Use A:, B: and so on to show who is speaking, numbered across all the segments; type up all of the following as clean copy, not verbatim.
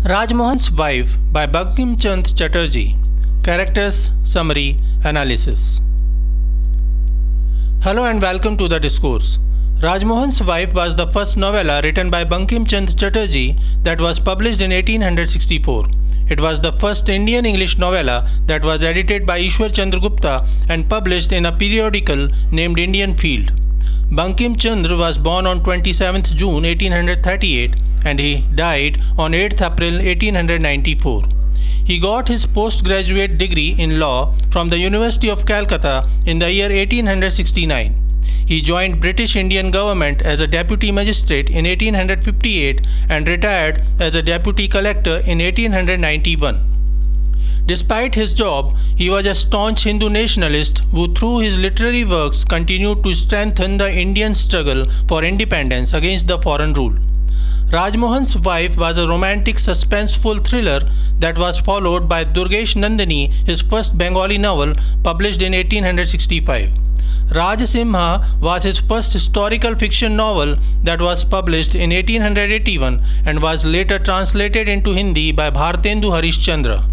A: Rajmohan's Wife by Bankim Chandra Chatterjee. Characters, Summary, Analysis. Hello and welcome to the discourse. Rajmohan's Wife was the first novella written by Bankim Chandra Chatterjee that was published in 1864. It was the first Indian English novella that was edited by Ishwar Chandra Gupta and published in a periodical named Indian Field. Bankim Chandra was born on 27th June 1838 and he died on 8th April 1894. He got his postgraduate degree in law from the University of Calcutta in the year 1869. He joined British Indian government as a Deputy Magistrate in 1858 and retired as a Deputy Collector in 1891. Despite his job, he was a staunch Hindu nationalist who through his literary works continued to strengthen the Indian struggle for independence against the foreign rule. Rajmohan's Wife was a romantic suspenseful thriller that was followed by Durgeshnandini, his first Bengali novel published in 1865. Rajsimha was his first historical fiction novel that was published in 1881 and was later translated into Hindi by Bhartendu Harishchandra.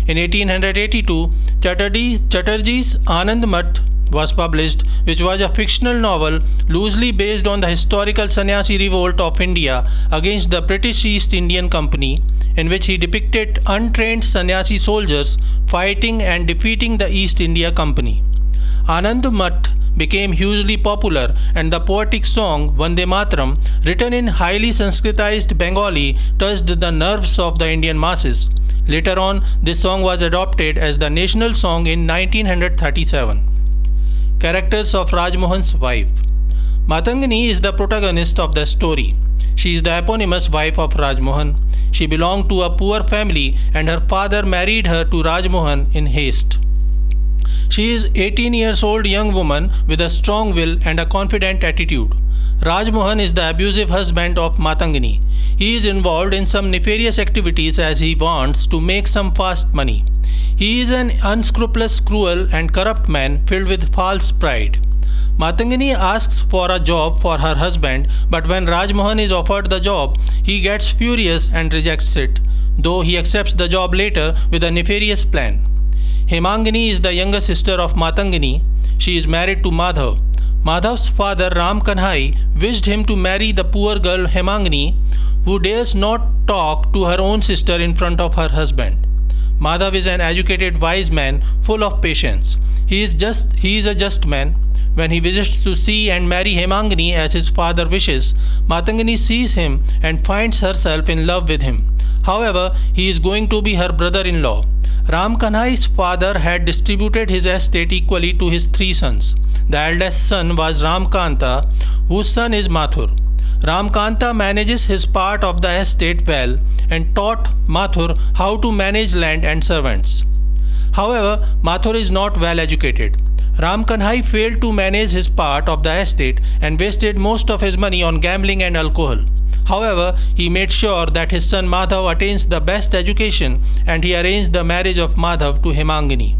A: In 1882, Chaterjee's Anandmath was published, which was a fictional novel loosely based on the historical Sanyasi Revolt of India against the British East Indian Company, in which he depicted untrained Sanyasi soldiers fighting and defeating the East India Company. Anandmath became hugely popular, and the poetic song Vandemataram, written in highly Sanskritised Bengali, touched the nerves of the Indian masses. Later on, this song was adopted as the national song in 1937. Characters of Rajmohan's Wife. Matangini is the protagonist of the story. She is the eponymous wife of Rajmohan. She belonged to a poor family and her father married her to Rajmohan in haste. She is 18 years old young woman with a strong will and a confident attitude. Rajmohan is the abusive husband of Matangini. He is involved in some nefarious activities as he wants to make some fast money. He is an unscrupulous, cruel and corrupt man filled with false pride. Matangini asks for a job for her husband, but when Rajmohan is offered the job, he gets furious and rejects it, though he accepts the job later with a nefarious plan. Hemangini is the younger sister of Matangini. She is married to Madhav. Madhav's father Ram Kanhai wished him to marry the poor girl Hemangini, who dares not talk to her own sister in front of her husband. Madhav is an educated wise man full of patience. He is a just man. When he visits to see and marry Hemangini as his father wishes, Matangini sees him and finds herself in love with him. However, he is going to be her brother-in-law. Ram Kanhai's father had distributed his estate equally to his three sons. The eldest son was Ram Kanta, whose son is Mathur. Ram Kanta manages his part of the estate well and taught Mathur how to manage land and servants. However, Mathur is not well educated. Ram Kanhai failed to manage his part of the estate and wasted most of his money on gambling and alcohol. However, he made sure that his son Madhav attains the best education and he arranged the marriage of Madhav to Hemangini,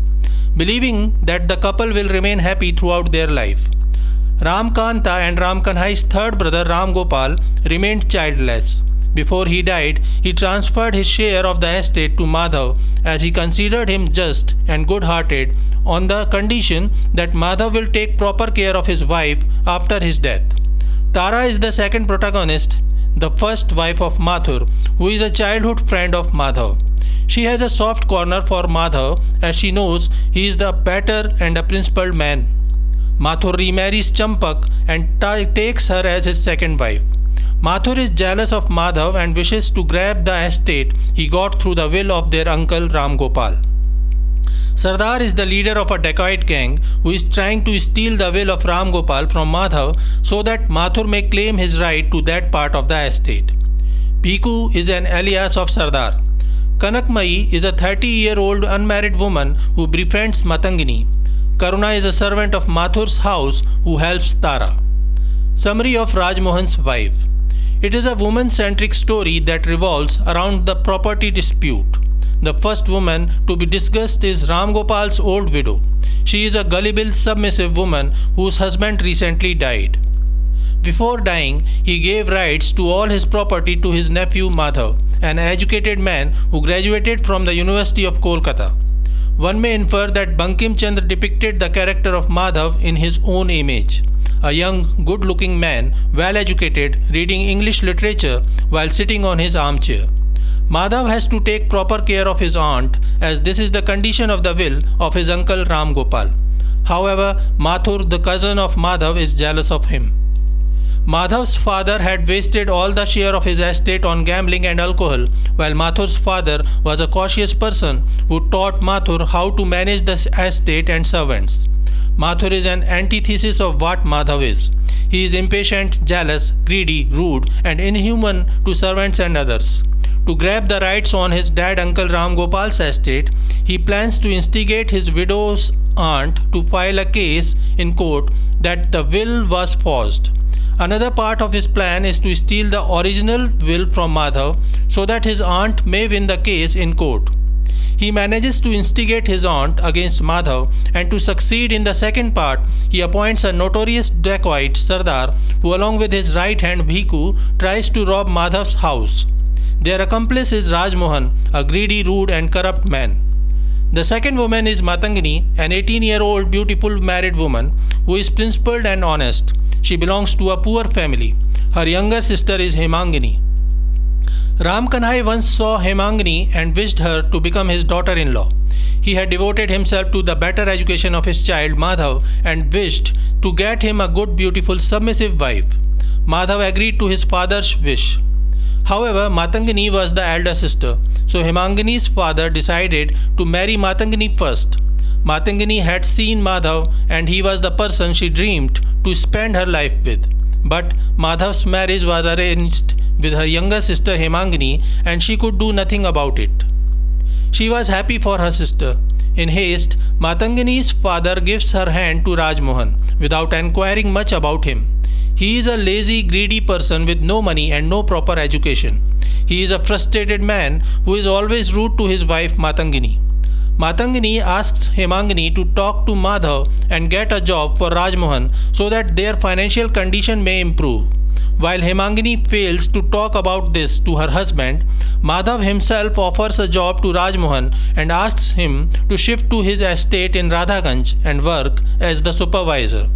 A: believing that the couple will remain happy throughout their life. Ram Kanta and Ram Kanhai's third brother Ram Gopal remained childless. Before he died, he transferred his share of the estate to Madhav as he considered him just and good-hearted on the condition that Madhav will take proper care of his wife after his death. Tara is the second protagonist, the first wife of Mathur, who is a childhood friend of Madhav. She has a soft corner for Madhav as she knows he is the better and a principled man. Mathur remarries Champak and takes her as his second wife. Mathur is jealous of Madhav and wishes to grab the estate he got through the will of their uncle Ram Gopal. Sardar is the leader of a dacoit gang who is trying to steal the will of Ram Gopal from Madhav so that Mathur may claim his right to that part of the estate. Piku is an alias of Sardar. Kanakmai is a 30-year-old unmarried woman who befriends Matangini. Karuna is a servant of Mathur's house who helps Tara. Summary of Rajmohan's Wife. It is a woman-centric story that revolves around the property dispute. The first woman to be discussed is Ram Gopal's old widow. She is a gullible, submissive woman whose husband recently died. Before dying, he gave rights to all his property to his nephew Madhav, an educated man who graduated from the University of Calcutta. One may infer that Bankim Chandra depicted the character of Madhav in his own image. A young, good-looking man, well-educated, reading English literature while sitting on his armchair. Madhav has to take proper care of his aunt, as this is the condition of the will of his uncle Ram Gopal. However, Mathur, the cousin of Madhav, is jealous of him. Madhav's father had wasted all the share of his estate on gambling and alcohol, while Mathur's father was a cautious person who taught Mathur how to manage the estate and servants. Mathur is an antithesis of what Madhav is. He is impatient, jealous, greedy, rude, and inhuman to servants and others. To grab the rights on his dad Uncle Ram Gopal's estate, he plans to instigate his widow's aunt to file a case in court that the will was forged. Another part of his plan is to steal the original will from Madhav so that his aunt may win the case in court. He manages to instigate his aunt against Madhav, and to succeed in the second part, he appoints a notorious dacoit Sardar who, along with his right hand Bhiku, tries to rob Madhav's house. Their accomplice is Rajmohan, a greedy, rude and corrupt man. The second woman is Matangini, an 18-year-old beautiful married woman who is principled and honest. She belongs to a poor family. Her younger sister is Hemangini. Ram Kanhai once saw Hemangini and wished her to become his daughter-in-law. He had devoted himself to the better education of his child Madhav and wished to get him a good, beautiful, submissive wife. Madhav agreed to his father's wish. However, Matangini was the elder sister, so Hemangini's father decided to marry Matangini first. Matangini had seen Madhav and he was the person she dreamed to spend her life with. But Madhav's marriage was arranged with her younger sister Hemangini and she could do nothing about it. She was happy for her sister. In haste, Matangini's father gives her hand to Rajmohan without enquiring much about him. He is a lazy, greedy person with no money and no proper education. He is a frustrated man who is always rude to his wife Matangini. Matangini asks Hemangini to talk to Madhav and get a job for Rajmohan so that their financial condition may improve. While Hemangini fails to talk about this to her husband, Madhav himself offers a job to Rajmohan and asks him to shift to his estate in Radhaganj and work as the supervisor.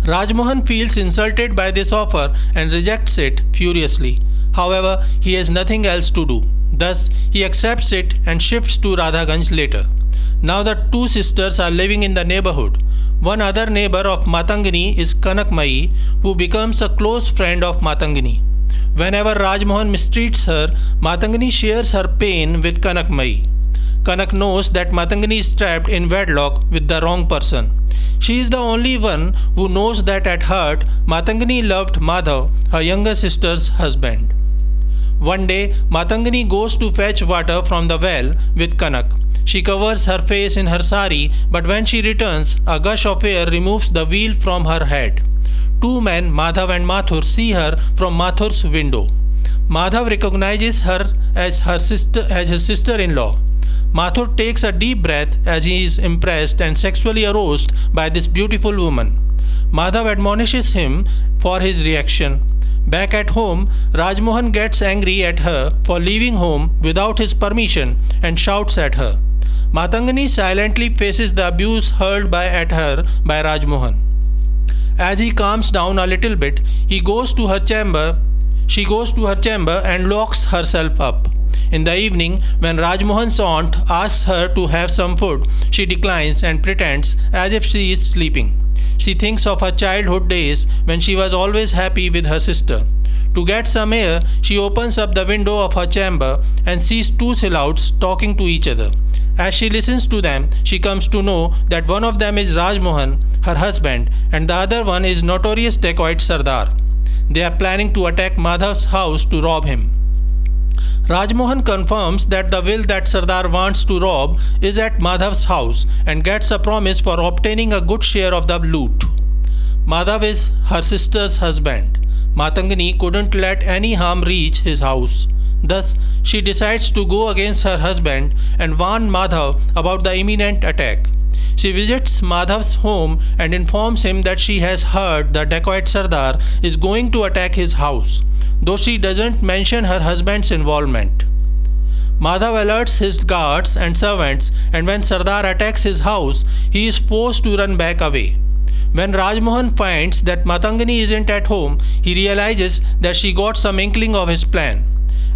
A: Rajmohan feels insulted by this offer and rejects it furiously. However, he has nothing else to do. Thus, he accepts it and shifts to Radhaganj later. Now the two sisters are living in the neighborhood. One other neighbor of Matangini is Kanakmai, who becomes a close friend of Matangini. Whenever Rajmohan mistreats her, Matangini shares her pain with Kanakmai. Kanak knows that Matangini is trapped in wedlock with the wrong person. She is the only one who knows that at heart Matangini loved Madhav, her younger sister's husband. One day, Matangini goes to fetch water from the well with Kanak. She covers her face in her sari, but when she returns, a gush of air removes the veil from her head. Two men, Madhav and Mathur, see her from Mathur's window. Madhav recognizes her as his sister-in-law. Mathur takes a deep breath as he is impressed and sexually aroused by this beautiful woman. Madhav admonishes him for his reaction. Back at home, Rajmohan gets angry at her for leaving home without his permission and shouts at her. Matangini silently faces the abuse hurled at her by Rajmohan. As he calms down a little bit, she goes to her chamber and locks herself up. In the evening, when Rajmohan's aunt asks her to have some food, she declines and pretends as if she is sleeping. She thinks of her childhood days when she was always happy with her sister. To get some air, she opens up the window of her chamber and sees two silhouettes talking to each other. As she listens to them, she comes to know that one of them is Rajmohan, her husband, and the other one is notorious dacoit Sardar. They are planning to attack Madhav's house to rob him. Rajmohan confirms that the will that Sardar wants to rob is at Madhav's house and gets a promise for obtaining a good share of the loot. Madhav is her sister's husband. Matangini couldn't let any harm reach his house. Thus, she decides to go against her husband and warn Madhav about the imminent attack. She visits Madhav's home and informs him that she has heard the dacoit Sardar is going to attack his house, though she doesn't mention her husband's involvement. Madhav alerts his guards and servants, and when Sardar attacks his house, he is forced to run back away. When Rajmohan finds that Matangini isn't at home, he realizes that she got some inkling of his plan.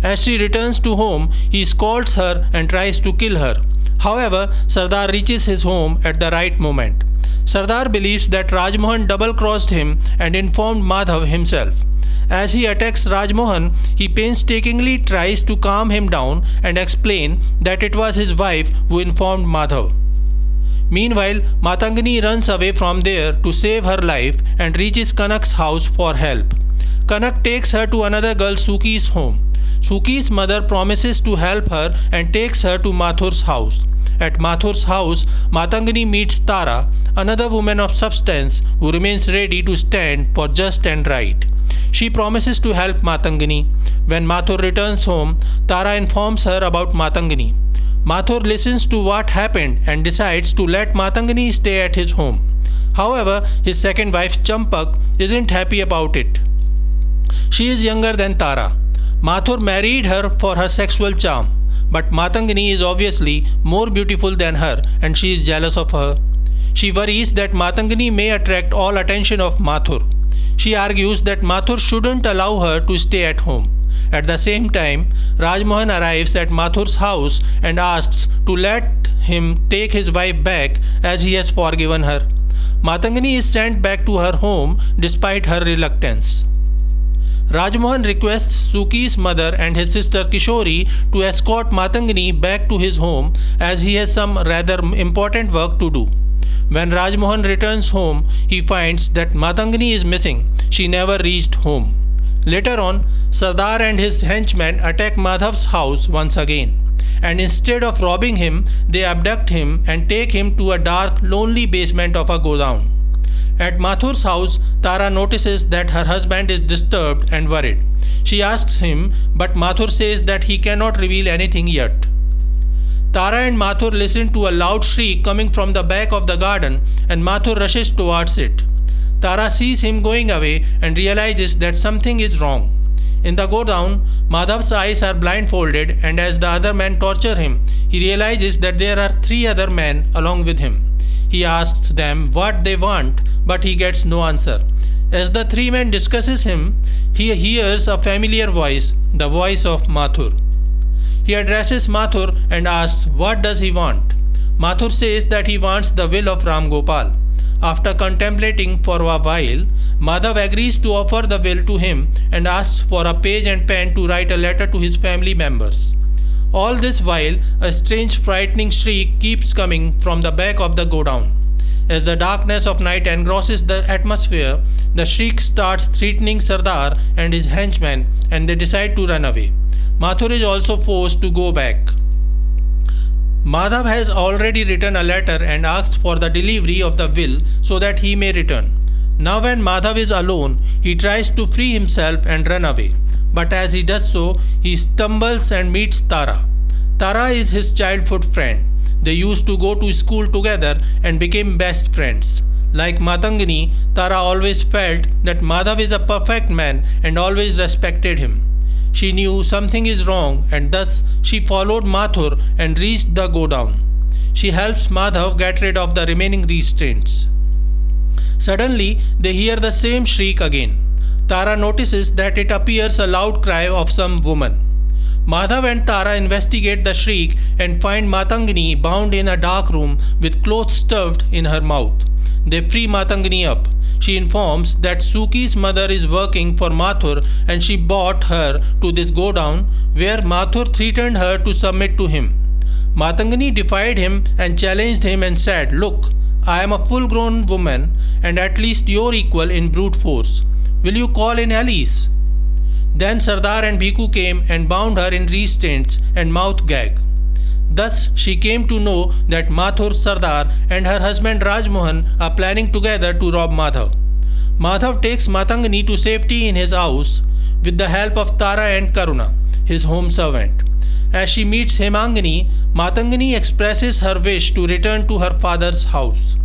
A: As she returns to home, he scolds her and tries to kill her. However, Sardar reaches his home at the right moment. Sardar believes that Rajmohan double-crossed him and informed Madhav himself. As he attacks Rajmohan, he painstakingly tries to calm him down and explain that it was his wife who informed Madhav. Meanwhile, Matangini runs away from there to save her life and reaches Kanak's house for help. Kanak takes her to another girl Suki's home. Suki's mother promises to help her and takes her to Mathur's house. At Mathur's house, Matangini meets Tara, another woman of substance who remains ready to stand for just and right. She promises to help Matangini. When Mathur returns home, Tara informs her about Matangini. Mathur listens to what happened and decides to let Matangini stay at his home. However, his second wife Champak isn't happy about it. She is younger than Tara. Mathur married her for her sexual charm, but Matangini is obviously more beautiful than her and she is jealous of her. She worries that Matangini may attract all attention of Mathur. She argues that Mathur shouldn't allow her to stay at home. At the same time, Rajmohan arrives at Mathur's house and asks to let him take his wife back as he has forgiven her. Matangini is sent back to her home despite her reluctance. Rajmohan requests Suki's mother and his sister Kishori to escort Matangini back to his home as he has some rather important work to do. When Rajmohan returns home, he finds that Matangini is missing. She never reached home. Later on, Sardar and his henchmen attack Madhav's house once again, and instead of robbing him, they abduct him and take him to a dark, lonely basement of a godown. At Mathur's house, Tara notices that her husband is disturbed and worried. She asks him, but Mathur says that he cannot reveal anything yet. Tara and Mathur listen to a loud shriek coming from the back of the garden, and Mathur rushes towards it. Tara sees him going away and realizes that something is wrong. In the godown, Madhav's eyes are blindfolded, and as the other men torture him, he realizes that there are 3 other men along with him. He asks them what they want, but he gets no answer. As the 3 men discusses him, he hears a familiar voice, the voice of Mathur. He addresses Mathur and asks what does he want. Mathur says that he wants the will of Ram Gopal. After contemplating for a while, Madhav agrees to offer the will to him and asks for a page and pen to write a letter to his family members. All this while, a strange frightening shriek keeps coming from the back of the godown. As the darkness of night engrosses the atmosphere, the shriek starts threatening Sardar and his henchmen, and they decide to run away. Mathur is also forced to go back. Madhav has already written a letter and asked for the delivery of the will so that he may return. Now when Madhav is alone, he tries to free himself and run away. But as he does so, he stumbles and meets Tara. Tara is his childhood friend. They used to go to school together and became best friends. Like Matangini, Tara always felt that Madhav is a perfect man and always respected him. She knew something is wrong, and thus she followed Mathur and reached the godown. She helps Madhav get rid of the remaining restraints. Suddenly, they hear the same shriek again. Tara notices that it appears a loud cry of some woman. Madhav and Tara investigate the shriek and find Matangini bound in a dark room with clothes stuffed in her mouth. They free Matangini up. She informs that Suki's mother is working for Mathur and she brought her to this godown where Mathur threatened her to submit to him. Matangini defied him and challenged him and said, "Look, I am a full-grown woman and at least your equal in brute force. Will you call in allies?" Then Sardar and Bhiku came and bound her in restraints and mouth gag. Thus she came to know that Mathur, Sardar and her husband Rajmohan are planning together to rob Madhav. Madhav takes Matangini to safety in his house with the help of Tara and Karuna, his home servant. As she meets Hemangini, Matangini expresses her wish to return to her father's house.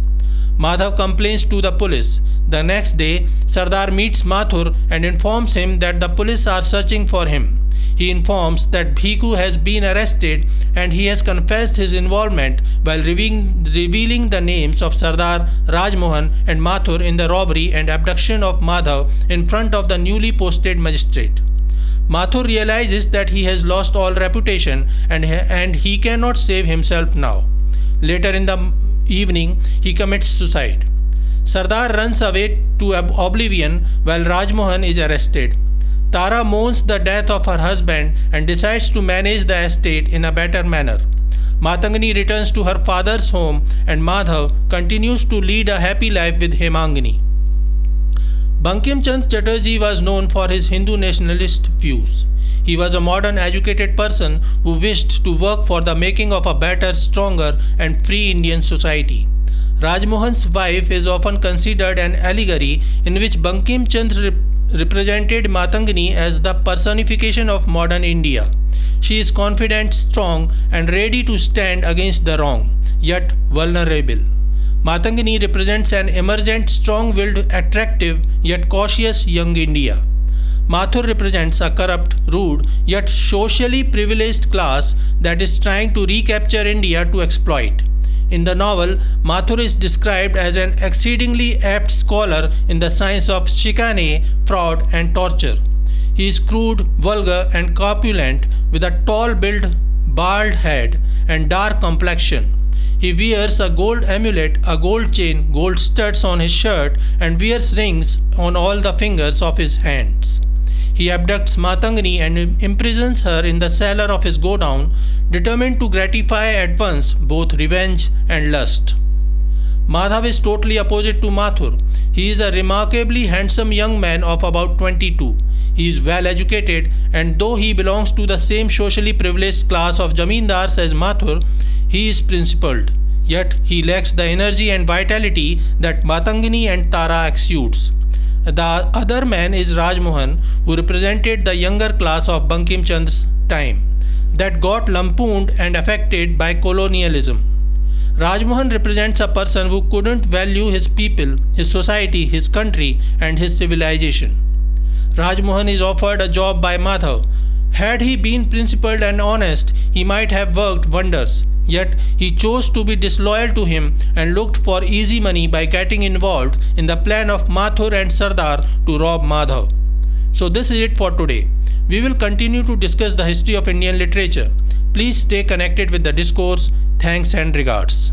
A: Madhav complains to the police. The next day, Sardar meets Mathur and informs him that the police are searching for him. He informs that Bhiku has been arrested and he has confessed his involvement while revealing the names of Sardar, Rajmohan and Mathur in the robbery and abduction of Madhav in front of the newly posted magistrate. Mathur realizes that he has lost all reputation and he cannot save himself now. Later in the evening, he commits suicide. Sardar runs away to oblivion while Rajmohan is arrested. Tara mourns the death of her husband and decides to manage the estate in a better manner. Matangini returns to her father's home and Madhav continues to lead a happy life with Hemangini. Bankim Chandra Chatterjee was known for his Hindu nationalist views. He was a modern educated person who wished to work for the making of a better, stronger and free Indian society. Rajmohan's wife is often considered an allegory in which Bankim Chandra represented Matangini as the personification of modern India. She is confident, strong and ready to stand against the wrong, yet vulnerable. Matangini represents an emergent, strong-willed, attractive, yet cautious young India. Mathur represents a corrupt, rude, yet socially privileged class that is trying to recapture India to exploit. In the novel, Mathur is described as an exceedingly apt scholar in the science of chicane, fraud and torture. He is crude, vulgar and corpulent with a tall build, bald head and dark complexion. He wears a gold amulet, a gold chain, gold studs on his shirt and wears rings on all the fingers of his hands. He abducts Matangini and imprisons her in the cellar of his godown, determined to gratify at once both revenge and lust. Madhav is totally opposite to Mathur. He is a remarkably handsome young man of about 22. He is well educated and though he belongs to the same socially privileged class of Jamindars as Mathur, he is principled. Yet he lacks the energy and vitality that Matangini and Tara exudes. The other man is Rajmohan, who represented the younger class of Bankim Chandra's time, that got lampooned and affected by colonialism. Rajmohan represents a person who couldn't value his people, his society, his country and his civilization. Rajmohan is offered a job by Madhav. Had he been principled and honest, he might have worked wonders. Yet he chose to be disloyal to him and looked for easy money by getting involved in the plan of Mathur and Sardar to rob Madhav. So this is it for today. We will continue to discuss the history of Indian literature. Please stay connected with the discourse. Thanks and regards.